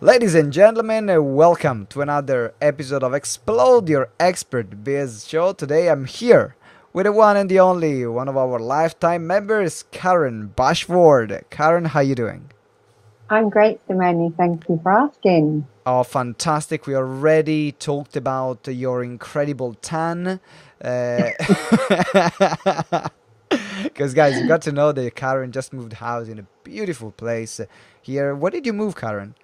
Ladies and gentlemen, welcome to another episode of Explode Your Expert Biz Show. Today I'm here with the one and the only, one of our lifetime members, Karen Bashford. Karen, how you doing? I'm great, Simone. Thank you for asking. Oh, fantastic. We already talked about your incredible tan. Because, guys, you got to know that Karen just moved house in a beautiful place here. Where did you move, Karen?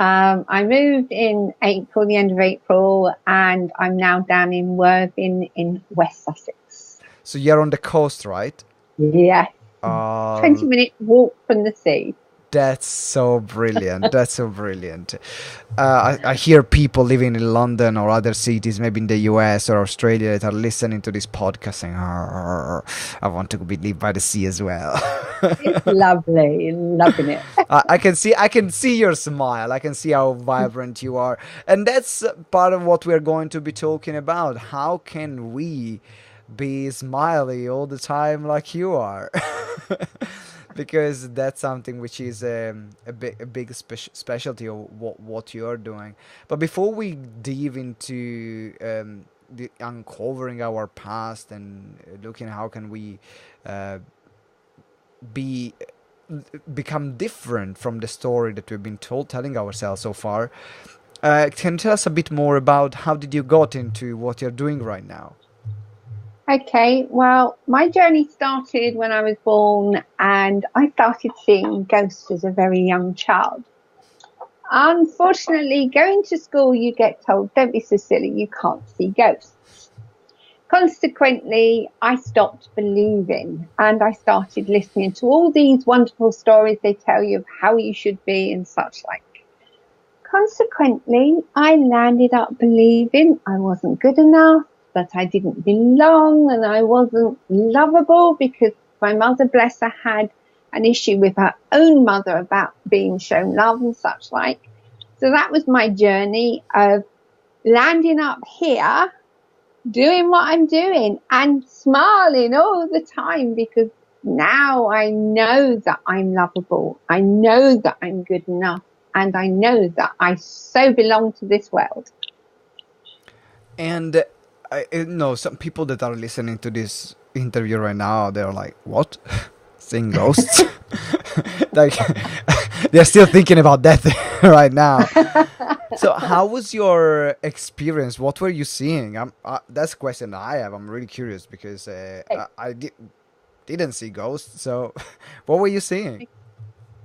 I moved in April, the end of April, and I'm now down in Worthing in West Sussex. So you're on the coast, right? Yes. 20-minute walk from the sea. That's so brilliant. That's so brilliant. I hear people living in London or other cities, maybe in the US or Australia, that are listening to this podcast saying, I want to live by the sea as well. It's lovely. Loving it. I can see your smile. I can see how vibrant you are. And that's part of what we're going to be talking about. How can we be smiley all the time like you are? Because that's something which is a big specialty of what you're doing. But before we dive into the uncovering our past and looking how can we become different from the story that we've been telling ourselves so far, can you tell us a bit more about how did you got into what you're doing right now? Okay, well, my journey started when I was born and I started seeing ghosts as a very young child. Unfortunately, going to school, you get told, don't be so silly, you can't see ghosts. Consequently, I stopped believing and I started listening to all these wonderful stories they tell you of how you should be and such like. Consequently, I landed up believing I wasn't good enough, that I didn't belong and I wasn't lovable because my mother, bless her, had an issue with her own mother about being shown love and such like. So that was my journey of landing up here, doing what I'm doing and smiling all the time because now I know that I'm lovable. I know that I'm good enough and I know that I so belong to this world. And I know some people that are listening to this interview right now, they're like, what? Seeing ghosts? Like, they're still thinking about that right now. So how was your experience? What were you seeing? That's a question I have. I'm really curious because I didn't see ghosts. So what were you seeing?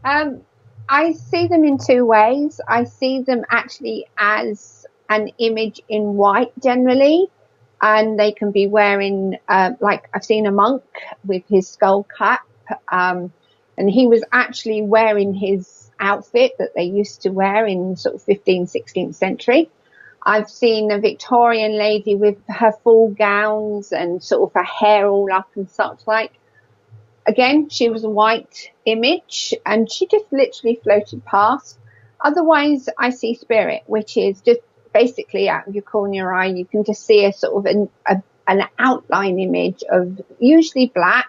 I see them in two ways. I see them actually as an image in white generally. And they can be wearing, like I've seen a monk with his skull cap, and he was actually wearing his outfit that they used to wear in sort of 15th, 16th century. I've seen a Victorian lady with her full gowns and sort of her hair all up and such like. Again, she was a white image and she just literally floated past. Otherwise, I see spirit, which is just basically out of your corner eye, you can just see a sort of an outline image of usually black.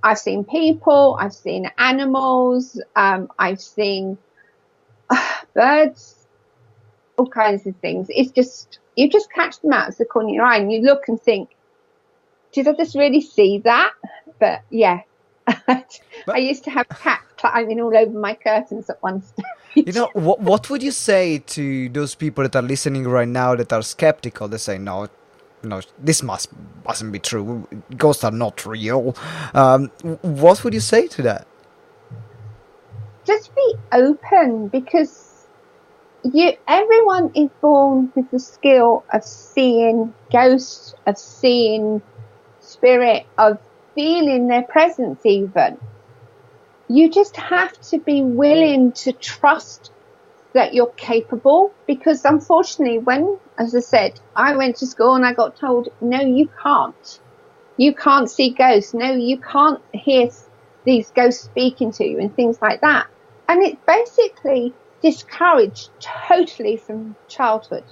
I've seen people, I've seen animals, I've seen birds, all kinds of things. It's just, you just catch them out of the corner of your eye and you look and think, did I just really see that? But yeah. I used to have cats climbing all over my curtains at one stage. You know, what would you say to those people that are listening right now that are skeptical? They say, no, this mustn't be true. Ghosts are not real. What would you say to that? Just be open because everyone is born with the skill of seeing ghosts, of seeing spirit, of feeling their presence even. You just have to be willing to trust that you're capable because unfortunately when, as I said, I went to school and I got told, no, you can't. You can't see ghosts. No, you can't hear these ghosts speaking to you and things like that. And it's basically discouraged totally from childhood.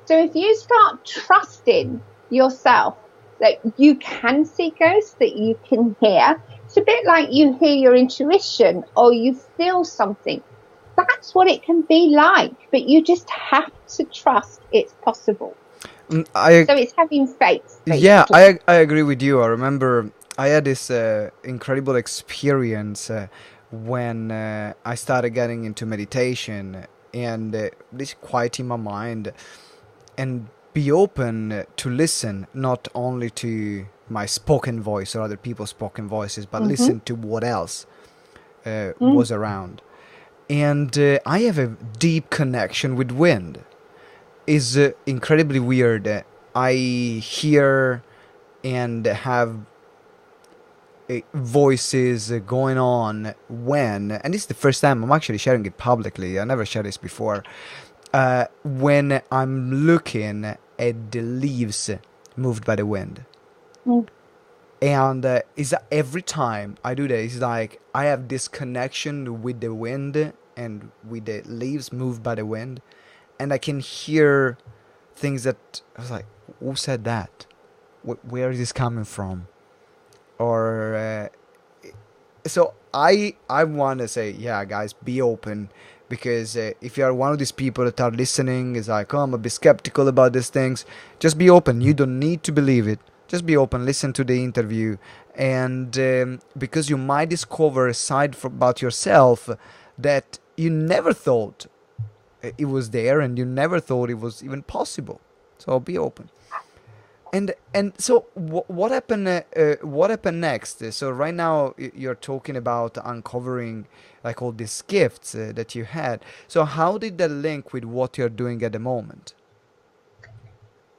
So if you start trusting yourself that you can see ghosts, that you can hear, it's a bit like you hear your intuition or you feel something. that's what it can be like, but you just have to trust it's possible. I So it's having faith, Yeah, basically. I agree with you. I remember I had this incredible experience when I started getting into meditation and this quieting my mind and be open to listen not only to my spoken voice or other people's spoken voices, but Mm-hmm. listen to what else Mm. was around. And I have a deep connection with wind. Is incredibly weird. I hear and have voices going on when, and this is the first time I'm actually sharing it publicly. I never shared this before. When I'm looking at the leaves moved by the wind, Mm. and is that every time I do that, it's like I have this connection with the wind and with the leaves moved by the wind, and I can hear things that I was like, who said that? Where is this coming from? Or so I want to say, yeah, guys, be open, because if you are one of these people that are listening is like, oh, I'm a bit skeptical about these things, just be open. You don't need to believe it. Just be open, listen to the interview, and because you might discover a side about yourself that you never thought it was there, and you never thought it was even possible. So be open. And so what happened? What happened next? So right now you're talking about uncovering like all these gifts that you had. So how did that link with what you're doing at the moment?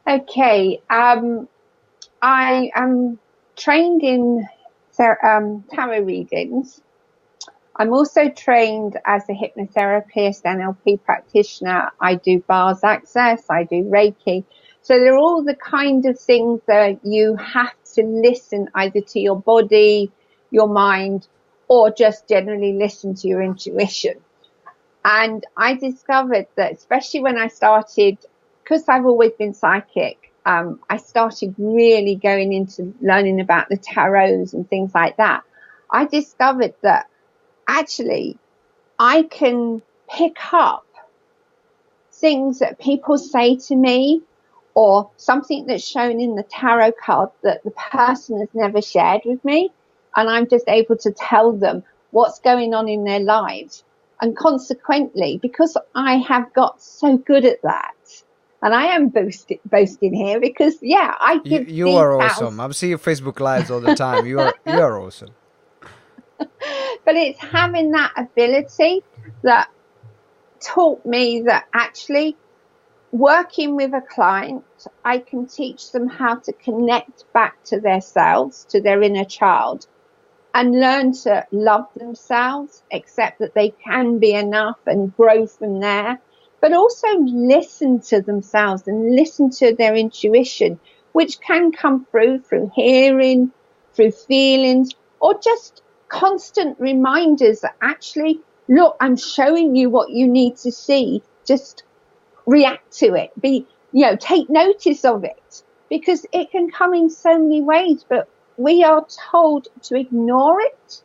Okay. I am trained in tarot readings. I'm also trained as a hypnotherapist, NLP practitioner. I do bars access, I do Reiki. So they're all the kind of things that you have to listen either to your body, your mind, or just generally listen to your intuition. And I discovered that, especially when I started, because I've always been psychic, I started really going into learning about the tarots and things like that. I discovered that actually I can pick up things that people say to me, or something that's shown in the tarot card that the person has never shared with me. And I'm just able to tell them what's going on in their lives. And consequently, because I have got so good at that, and I am boasting here because, yeah, I give You these are out. awesome. I'm seeing Facebook lives all the time. You are awesome. But it's having that ability that taught me that actually working with a client, I can teach them how to connect back to themselves, to their inner child, and learn to love themselves, accept that they can be enough and grow from there, but also listen to themselves and listen to their intuition, which can come through hearing, through feelings, or just constant reminders that actually, look, I'm showing you what you need to see. Just react to it, take notice of it, because it can come in so many ways, but we are told to ignore it.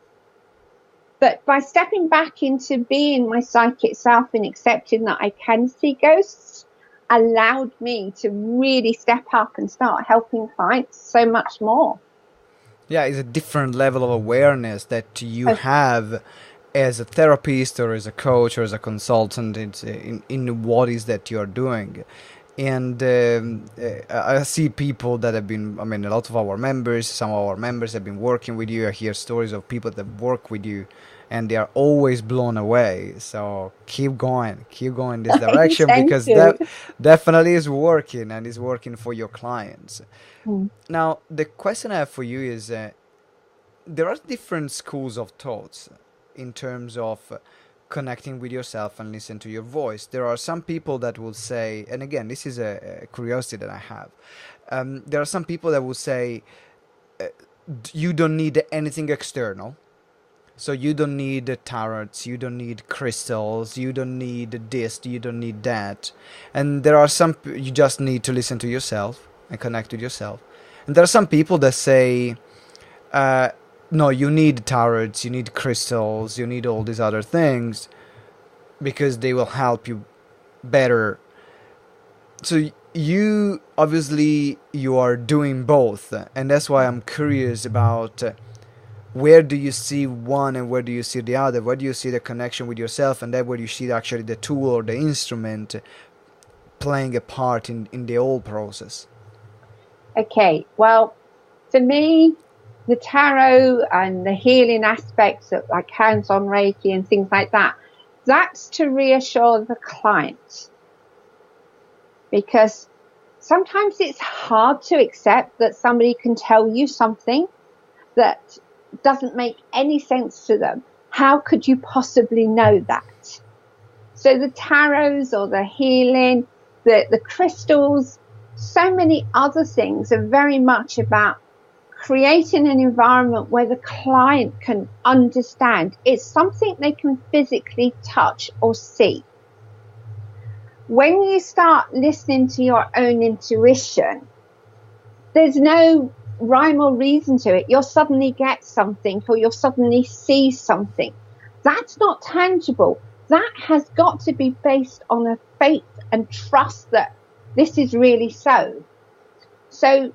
But by stepping back into being my psychic self and accepting that I can see ghosts allowed me to really step up and start helping clients so much more. Yeah, it's a different level of awareness that you have as a therapist or as a coach or as a consultant. It's in what is that you're doing. And I see people that have been, I mean, a lot of our members, some of our members have been working with you. I hear stories of people that work with you and they are always blown away. So keep going this direction, Thank because you. that definitely is working and is working for your clients. Mm. Now, the question I have for you is there are different schools of thoughts in terms of connecting with yourself and listen to your voice. There are some people that will say, and again, this is a curiosity that I have. There are some people that will say, you don't need anything external. So you don't need tarots, you don't need crystals, you don't need this, you don't need that. And there are some, you just need to listen to yourself and connect with yourself. And there are some people that say, no, you need tarots, you need crystals, you need all these other things. because they will help you better. So you obviously you are doing both, and that's why I'm curious about where do you see one and where do you see the other? Where do you see the connection with yourself, and then where do you see actually the tool or the instrument playing a part in the whole process? Okay, well, for me, the tarot and the healing aspects of like hands-on Reiki and things like that, that's to reassure the client, because sometimes it's hard to accept that somebody can tell you something that doesn't make any sense to them. How could you possibly know that? So the tarots or the healing, the crystals, so many other things are very much about creating an environment where the client can understand. It's something they can physically touch or see. When you start listening to your own intuition, there's no rhyme or reason to it. You'll suddenly get something or you'll suddenly see something. That's not tangible. That has got to be based on a faith and trust that this is really so. So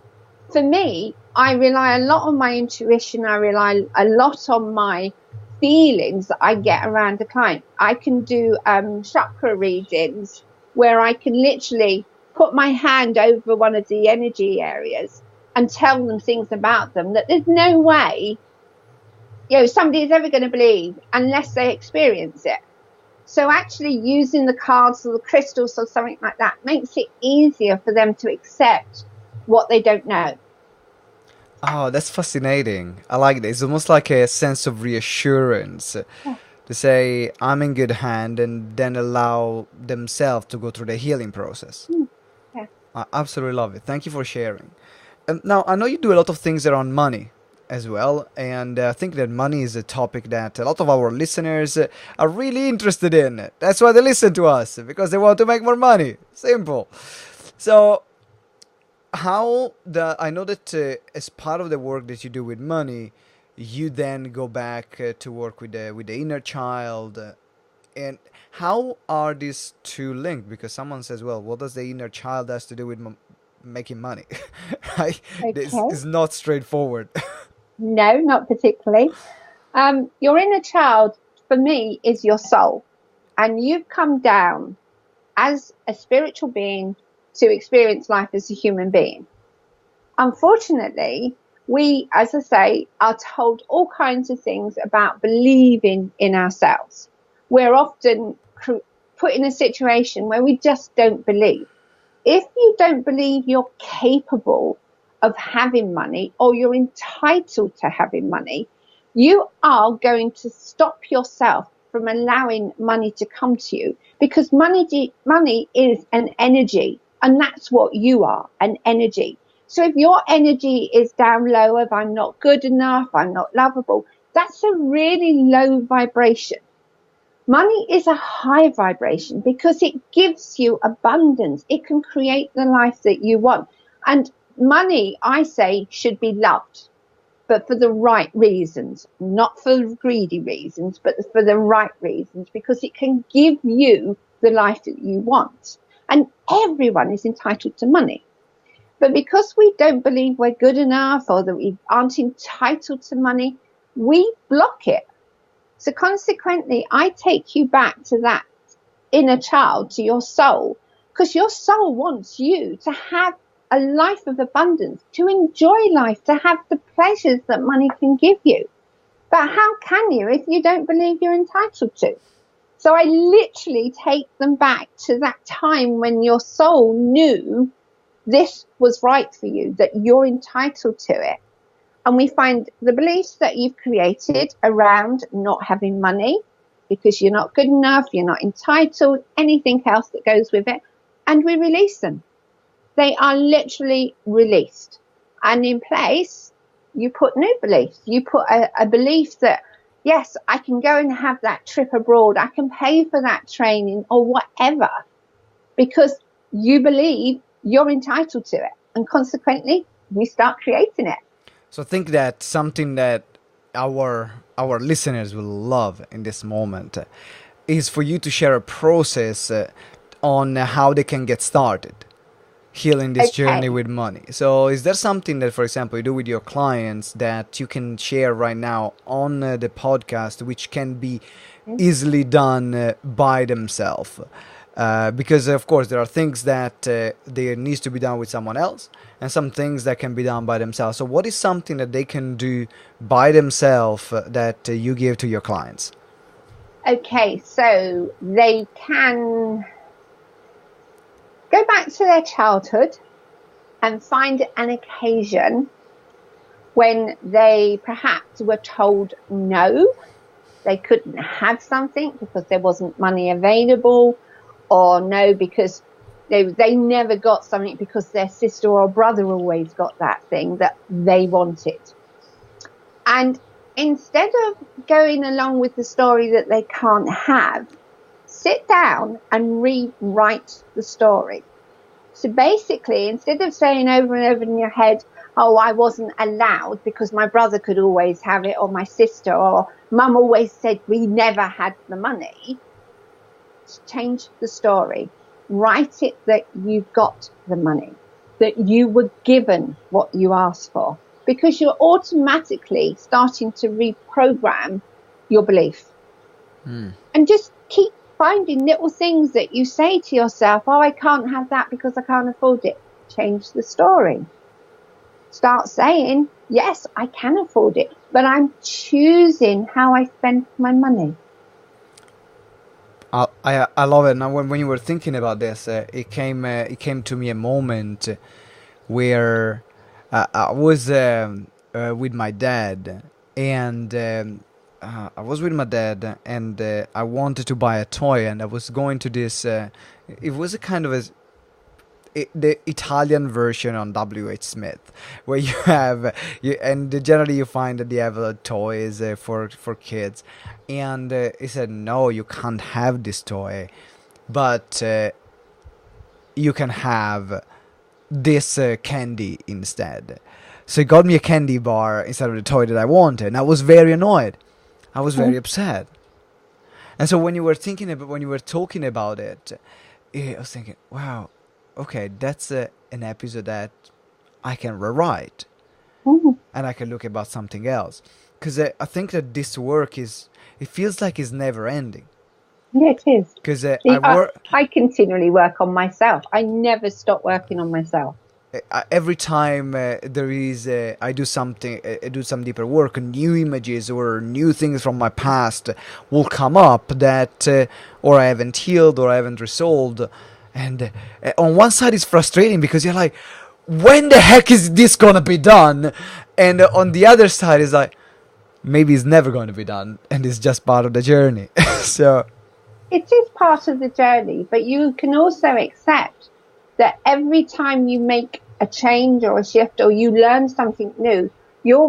for me, I rely a lot on my intuition. I rely a lot on my feelings that I get around a client. I can do chakra readings where I can literally put my hand over one of the energy areas and tell them things about them that there's no way, somebody is ever going to believe unless they experience it. So actually using the cards or the crystals or something like that makes it easier for them to accept what they don't know. Oh, that's fascinating. I like this. It's almost like a sense of reassurance Yeah. to say, I'm in good hand, and then allow themselves to go through the healing process. Yeah. I absolutely love it. Thank you for sharing. Now, I know you do a lot of things around money as well, and I think that money is a topic that a lot of our listeners are really interested in. That's why they listen to us, because they want to make more money. Simple. So, how the I know that as part of the work that you do with money, you then go back to work with the inner child, and how are these two linked? Because someone says, well, what does the inner child has to do with making money? Right? This Okay. is not straightforward. No, not particularly. Your inner child, for me, is your soul. And you've come down as a spiritual being to experience life as a human being. Unfortunately, we, as I say, are told all kinds of things about believing in ourselves. We're often put in a situation where we just don't believe. If you don't believe you're capable of having money or you're entitled to having money, you are going to stop yourself from allowing money to come to you, because money is an energy, and that's what you are, an energy. So if your energy is down low, if I'm not good enough, I'm not lovable, that's a really low vibration. Money is a high vibration because it gives you abundance. It can create the life that you want. And money, I say, should be loved, but for the right reasons, not for greedy reasons, but for the right reasons, because it can give you the life that you want. And everyone is entitled to money. But because we don't believe we're good enough or that we aren't entitled to money, we block it. So consequently, I take you back to that inner child, to your soul, because your soul wants you to have a life of abundance, to enjoy life, to have the pleasures that money can give you. But how can you if you don't believe you're entitled to? So I literally take them back to that time when your soul knew this was right for you, that you're entitled to it. And we find the beliefs that you've created around not having money because you're not good enough, you're not entitled, anything else that goes with it, and we release them. They are literally released. And in place, you put new beliefs. You put a belief that, yes, I can go and have that trip abroad. I can pay for that training or whatever, because you believe you're entitled to it. And consequently, you start creating it. So I think that something that our listeners will love in this moment. is for you to share a process on how they can get started healing this journey Okay. with money. So is there something that, for example, you do with your clients that you can share right now on the podcast, which can be easily done by themselves? Because of course there are things that there needs to be done with someone else, and some things that can be done by themselves. So what is something that they can do by themselves that you give to your clients? Okay, so they can go back to their childhood and find an occasion when they perhaps were told no, they couldn't have something because there wasn't money available, or no, because they never got something because their sister or brother always got that thing that they wanted. And instead of going along with the story that they can't have, sit down and rewrite the story. So basically, instead of saying over and over in your head, oh, I wasn't allowed because my brother could always have it, or my sister, or mum always said we never had the money, change the story. Write it that you got the money, that you were given what you asked for, because you're automatically starting to reprogram your belief. And just keep finding little things that you say to yourself, oh, I can't have that because I can't afford it. Change the story. Start saying, yes, I can afford it, but I'm choosing how I spend my money. I love it. Now, when you were thinking about this, it came to me a moment where I was with my dad, and I was with my dad, and I wanted to buy a toy, and I was going to this. It was a kind of the Italian version on W.H. Smith, where you have and generally you find that they have toys for kids, and he said, no, you can't have this toy, but you can have this candy instead. So he got me a candy bar instead of the toy that I wanted, and I was very annoyed. I was very upset. And so when you were talking about it, I was thinking, wow, okay, that's an episode that I can rewrite, and I can look about something else, because I think that this work it feels like it's never ending. Yeah, it is. Because I continually work on myself. I never stop working on myself. Every time there is I do something, I do some deeper work, new images or new things from my past will come up that or I haven't healed or I haven't resolved, and on one side it's frustrating because you're like, when the heck is this gonna be done? And on the other side is like, maybe it's never going to be done, and it's just part of the journey. So it is part of the journey, but you can also accept that every time you make a change or a shift or you learn something new, you're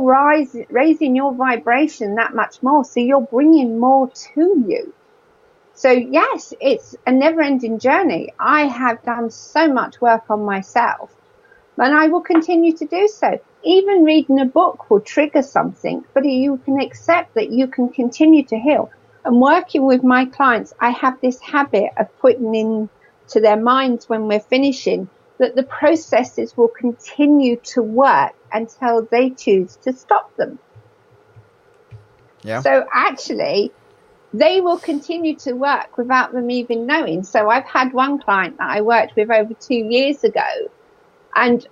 raising your vibration that much more. So you're bringing more to you. So yes, it's a never-ending journey. I have done so much work on myself, and I will continue to do so. Even reading a book will trigger something, but you can accept that you can continue to heal. And working with my clients, I have this habit of putting into their minds when we're finishing that the processes will continue to work until they choose to stop them. yeah. So actually, they will continue to work without them even knowing. So I've had one client that I worked with over 2 years ago, and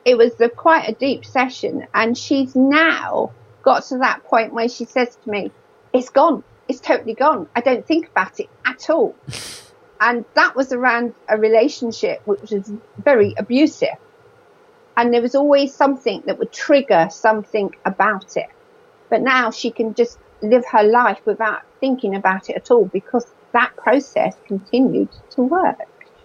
it was quite a deep session. And she's now got to that point where she says to me, it's gone. It's totally gone. I don't think about it at all. And that was around a relationship which was very abusive. And there was always something that would trigger something about it. But now she can just live her life without thinking about it at all because that process continued to work.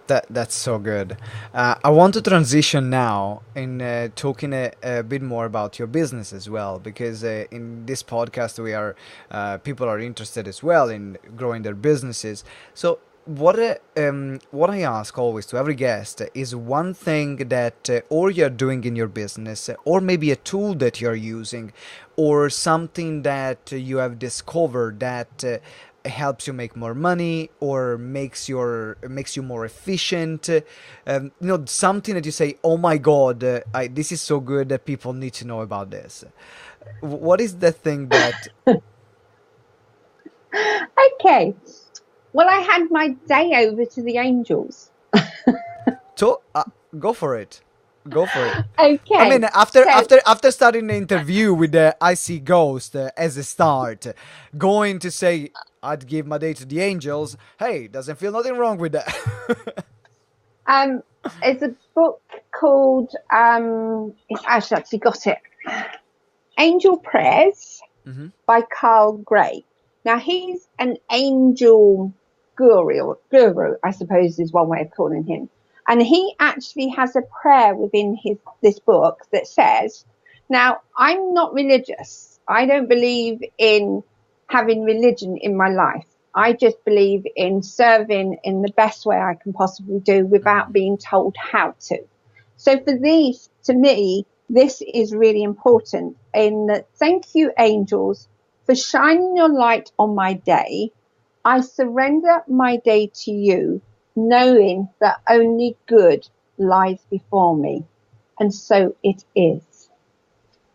That's so good. I want to transition now in talking a bit more about your business as well, because in this podcast we are people are interested as well in growing their businesses. So what I ask always to every guest is one thing that or you're doing in your business, or maybe a tool that you're using, or something that you have discovered that helps you make more money or makes you more efficient. Something that you say, oh my god, this is so good that people need to know about this. What is the thing that Okay. Well, I had my day over to the angels. to go for it? Go for it. I Okay. mean, after So, after starting the interview with the I See Ghost as a start, going to say I'd give my day to the angels. Hey, doesn't feel nothing wrong with that. it's a book called, it's actually got it, Angel Prayers Hmm. by Carl Gray. Now, he's an angel guru, I suppose is one way of calling him. And he actually has a prayer within this book that says, now, I'm not religious. I don't believe in having religion in my life. I just believe in serving in the best way I can possibly do without being told how to. So for these, to me, this is really important in that thank you, angels, for shining your light on my day. I surrender my day to you, knowing that only good lies before me. And so it is.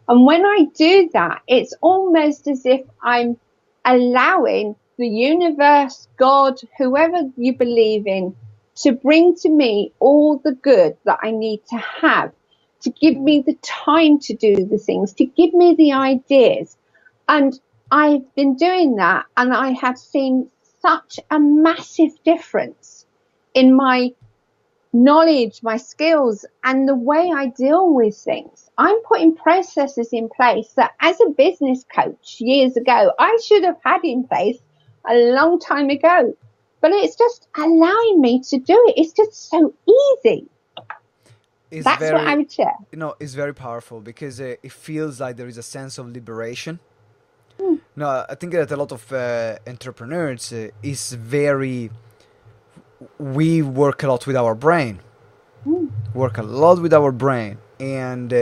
And when I do that, it's almost as if I'm allowing the universe, God, whoever you believe in, to bring to me all the good that I need to have, to give me the time to do the things, to give me the ideas. And I've been doing that, and I have seen such a massive difference in my knowledge, my skills, and the way I deal with things. I'm putting processes in place that as a business coach years ago, I should have had in place a long time ago. But it's just allowing me to do it. It's just so easy. Is That's what I very, would share. is very powerful because it feels like there is a sense of liberation. Mm. No, I think that a lot of entrepreneurs is very. We work a lot with our brain. Mm. Work a lot with our brain, and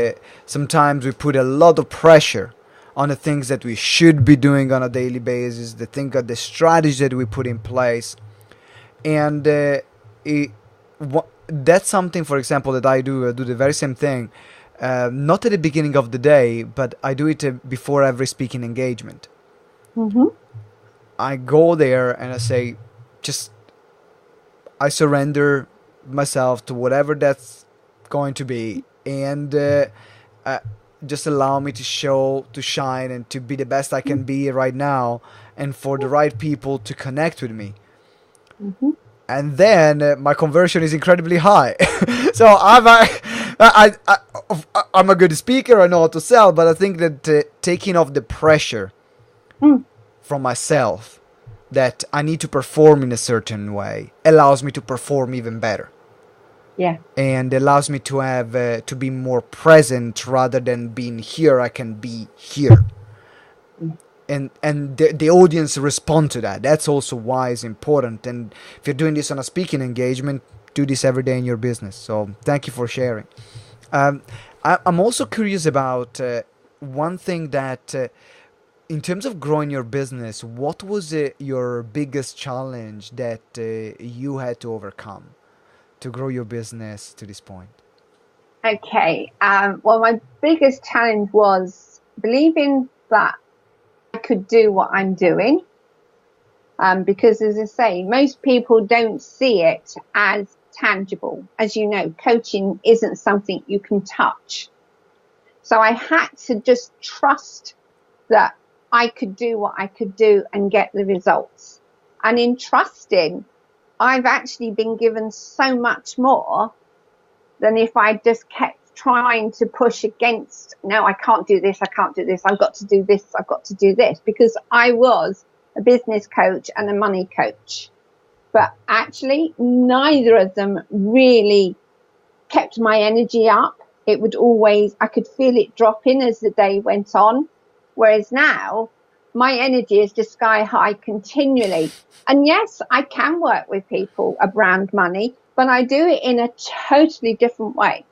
sometimes we put a lot of pressure on the things that we should be doing on a daily basis, the strategy that we put in place, and that's something, for example, that I do. I do the very same thing, not at the beginning of the day, but I do it before every speaking engagement. Mm-hmm. I go there and I say, just I surrender myself to whatever that's going to be, and uh, just allow me to shine, and to be the best I can be right now, and for the right people to connect with me. Mm-hmm. And then my conversion is incredibly high. So I'm a good speaker. I know how to sell, but I think that taking off the pressure Mm. from myself that I need to perform in a certain way allows me to perform even better, Yeah. and allows me to have to be more present rather than being here. I can be here, Mm. and the audience respond to that. That's also why it's important. And if you're doing this on a speaking engagement, do this every day in your business. So thank you for sharing. um, I'm also curious about one thing that in terms of growing your business, what was your biggest challenge that you had to overcome to grow your business to this point? Okay. Well, my biggest challenge was believing that I could do what I'm doing. Because as I say, most people don't see it as tangible. As you know, coaching isn't something you can touch. So I had to just trust that I could do what I could do and get the results. And in trusting, I've actually been given so much more than if I just kept trying to push against, no, I can't do this, I can't do this, I've got to do this, I've got to do this, because I was a business coach and a money coach. But actually, neither of them really kept my energy up. It would always, I could feel it dropping as the day went on. Whereas now, my energy is just sky high continually. And yes, I can work with people around money, but I do it in a totally different way,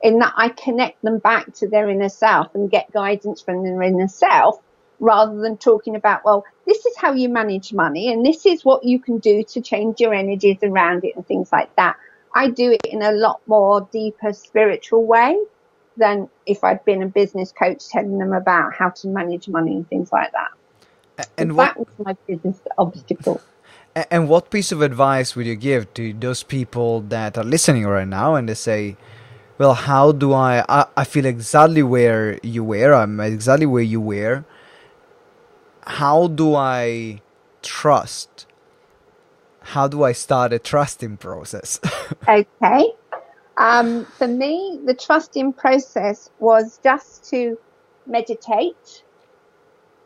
in that I connect them back to their inner self and get guidance from their inner self. rather than talking about, well, this is how you manage money and this is what you can do to change your energies around it and things like that. I do it in a lot more deeper spiritual way than if I'd been a business coach telling them about how to manage money and things like that. And that was my biggest obstacle. And what piece of advice would you give to those people that are listening right now and they say, well, how do I feel exactly where you were, I'm exactly where you were. How do I trust? How do I start a trusting process? Okay. For me, the trusting process was just to meditate.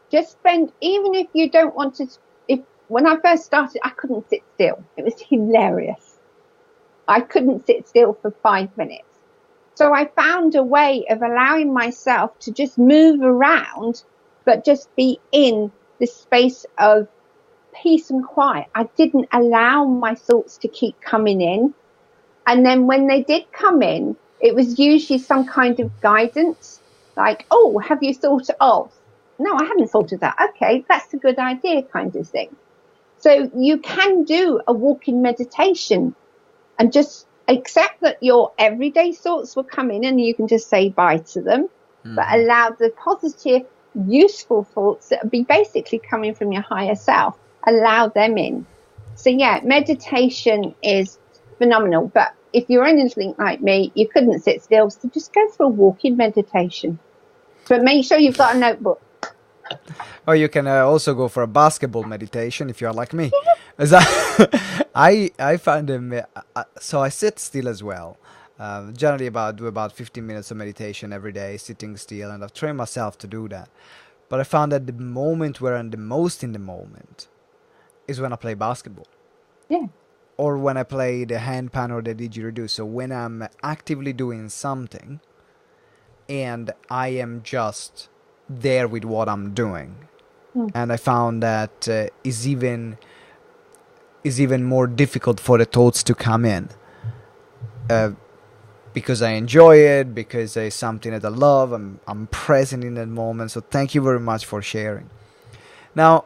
Just spend, even if you don't want to, when I first started, I couldn't sit still. It was hilarious. I couldn't sit still for 5 minutes. So I found a way of allowing myself to just move around, but just be in this space of peace and quiet. I didn't allow my thoughts to keep coming in. And then when they did come in, it was usually some kind of guidance, like, oh, have you thought of? No, I haven't thought of that. Okay, that's a good idea, kind of thing. So you can do a walking meditation and just accept that your everyday thoughts will come in and you can just say bye to them, but allow the positive, useful thoughts that will be basically coming from your higher self, allow them in. So yeah, meditation is phenomenal. But if you're anything like me, you couldn't sit still, so just go for a walking meditation. But make sure you've got a notebook. Or you can also go for a basketball meditation if you're like me. I find them. So I sit still as well. Generally, do about 15 minutes of meditation every day, sitting still, and I've trained myself to do that. But I found that the moment where I'm the most in the moment is when I play basketball. Yeah. Or when I play the handpan or the didgeridoo. So when I'm actively doing something, and I am just there with what I'm doing. And I found that is even more difficult for the thoughts to come in, because I enjoy it, because it's something that I love. I'm present in that moment. So thank you very much for sharing. Now,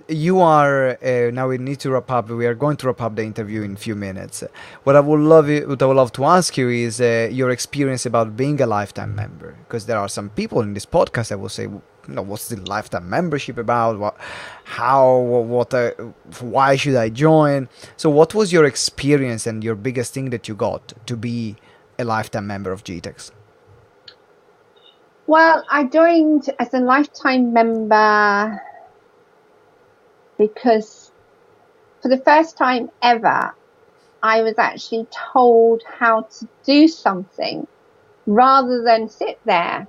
you are now we need to wrap up. We are going to wrap up the interview in a few minutes. What I would love to ask you is your experience about being a lifetime member, because there are some people in this podcast that will say, what's the lifetime membership about? Why should I join? So what was your experience and your biggest thing that you got to be a lifetime member of GTeX? Well, I joined as a lifetime member because for the first time ever, I was actually told how to do something rather than sit there,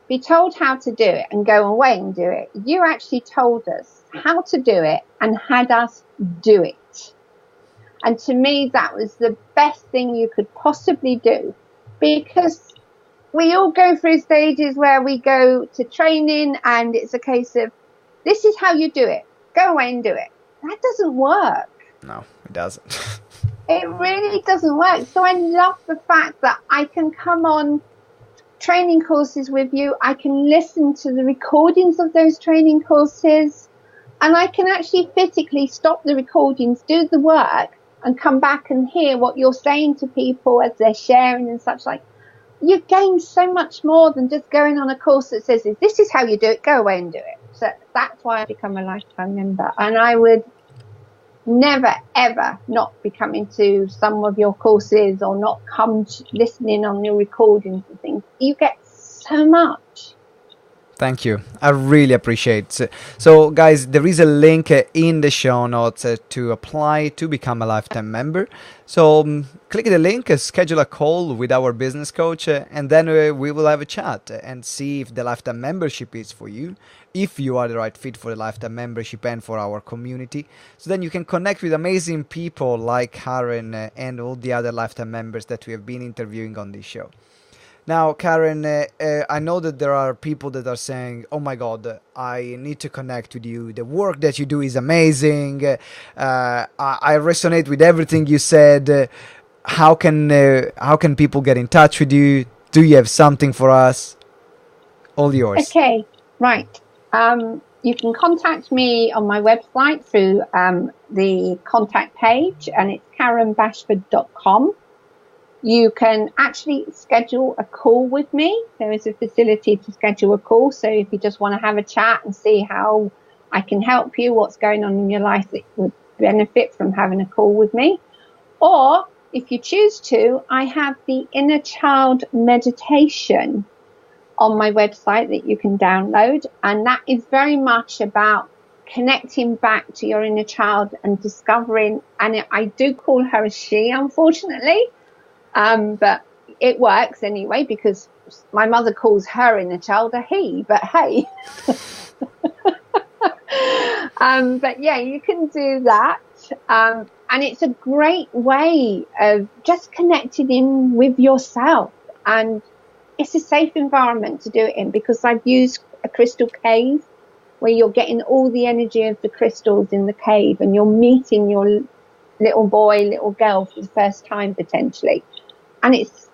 be told how to do it and go away and do it. You actually told us how to do it and had us do it. And to me, that was the best thing you could possibly do, because we all go through stages where we go to training and it's a case of, this is how you do it. Go away and do it. That doesn't work. No, it doesn't. It really doesn't work. So I love the fact that I can come on training courses with you. I can listen to the recordings of those training courses, and I can actually physically stop the recordings, do the work, and come back and hear what you're saying to people as they're sharing and such like. You gain so much more than just going on a course that says, this is how you do it, go away and do it. So that's why I become a lifetime member. And I would never, ever not be coming to some of your courses or not come listening on your recordings and things. You get so much. Thank you. I really appreciate it. So, guys, there is a link in the show notes to apply to become a lifetime member. So, click the link, schedule a call with our business coach, and then we will have a chat and see if the lifetime membership is for you, if you are the right fit for the lifetime membership and for our community. So then you can connect with amazing people like Karen and all the other lifetime members that we have been interviewing on this show. Now, Karen, I know that there are people that are saying, oh my God, I need to connect with you. The work that you do is amazing. I resonate with everything you said. How can people get in touch with you? Do you have something for us? All yours. Okay, right. You can contact me on my website through the contact page, and it's karenbashford.com. You can actually schedule a call with me. There is a facility to schedule a call. So if you just want to have a chat and see how I can help you, what's going on in your life that would benefit from having a call with me. Or if you choose to, I have the Inner Child Meditation on my website that you can download. And that is very much about connecting back to your inner child and discovering, and I do call her a she, unfortunately. But it works anyway, because my mother calls her inner child a he, but hey. But yeah, you can do that. And it's a great way of just connecting in with yourself. And it's a safe environment to do it in, because I've used a crystal cave where you're getting all the energy of the crystals in the cave, and you're meeting your little boy, little girl for the first time potentially. And it's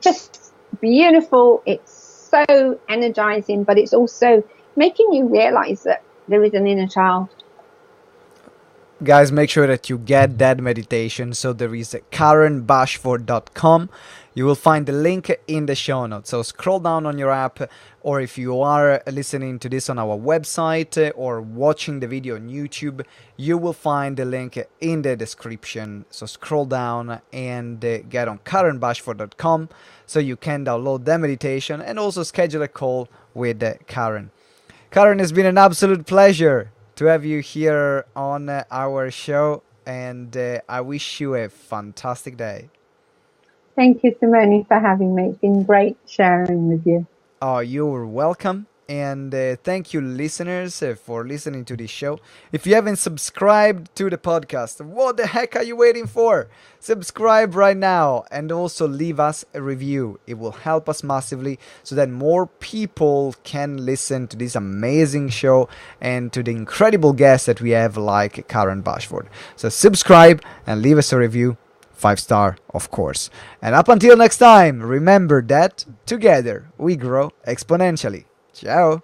just beautiful. It's so energizing, but it's also making you realize that there is an inner child. Guys, make sure that you get that meditation. So there is karenbashford.com. You will find the link in the show notes. So scroll down on your app, or if you are listening to this on our website or watching the video on YouTube, you will find the link in the description. So scroll down and get on karenbashford.com so you can download the meditation and also schedule a call with Karen. Karen, it's been an absolute pleasure to have you here on our show, and I wish you a fantastic day. Thank you, Simone, for having me. It's been great sharing with you. Oh, you're welcome. And thank you, listeners, for listening to this show. If you haven't subscribed to the podcast, what the heck are you waiting for? Subscribe right now, and also leave us a review. It will help us massively so that more people can listen to this amazing show and to the incredible guests that we have, like Karen Bashford. So subscribe and leave us a review. 5-star, of course. And up until next time, remember that together we grow exponentially. Ciao.